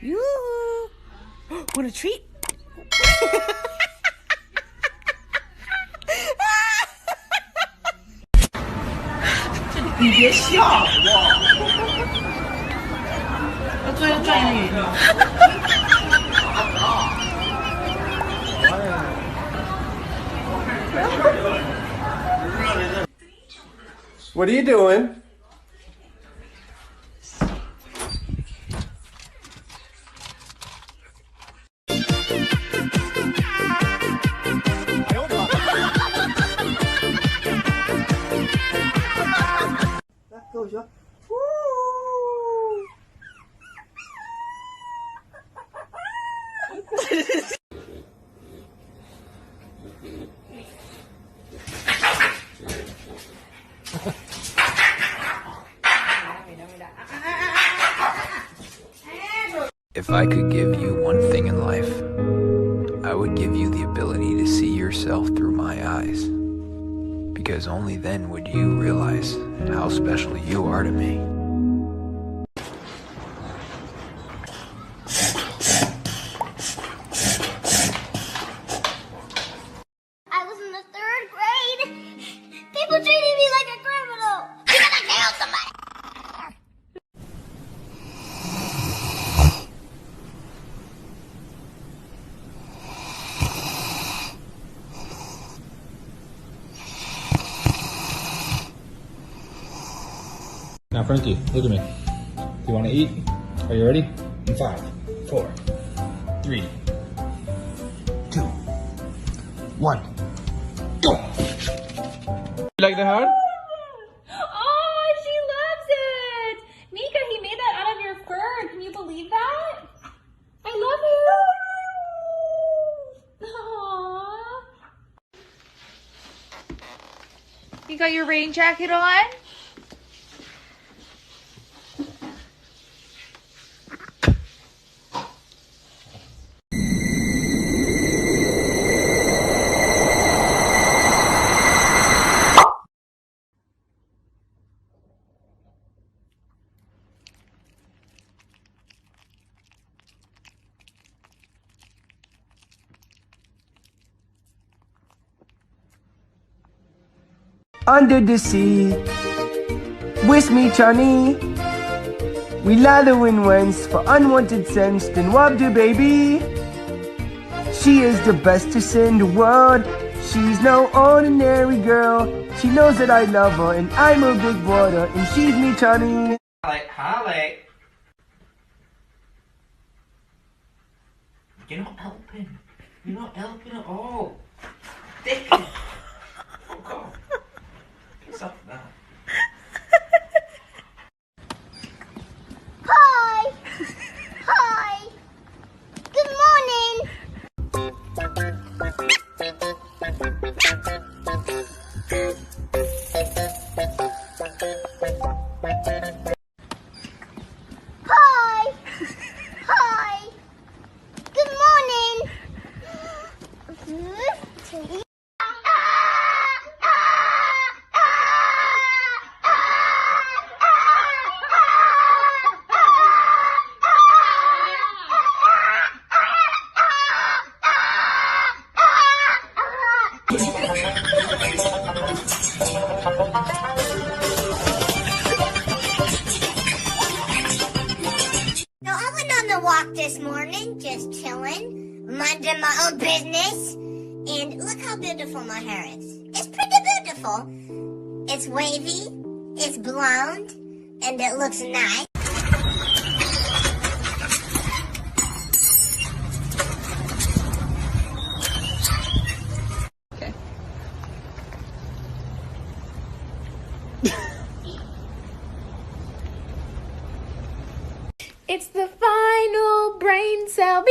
Yoo-hoo! Want a treat? 你别笑好不好？要转一点。What are you doing? If I could give you one thing in life, I would give you the ability to see yourself through my eyes. Because only then would you realize how special you are to me. I was in the 3rd grade. People treated me like a criminal. You're gonna kill somebody. Now, Frankie, look at me. You want to eat? Are you ready? In 5, 4, 3, 2, 1, go! You like the heart? Oh, she loves it! Mika, he made that out of your fur. Can you believe that? I love you. Aww. You got your rain jacket on? Under the sea, with me, Johnny. We lather in once for unwanted sense, then wabdu baby. She is the bestest in the world. She's no ordinary girl. She knows that I love her, and I'm her big brother, and she's me, Johnny. Holly. You're not helping. You're not helping at all. Dick. Fuck off. Piss off now. Hi. Hi. Good morning. Hi. Hi. Good morning. So I went on the walk this morning, just chilling, minding my own business, and look how beautiful my hair is. It's pretty beautiful. It's wavy, it's blonde, and it looks nice. It's the final brain cell.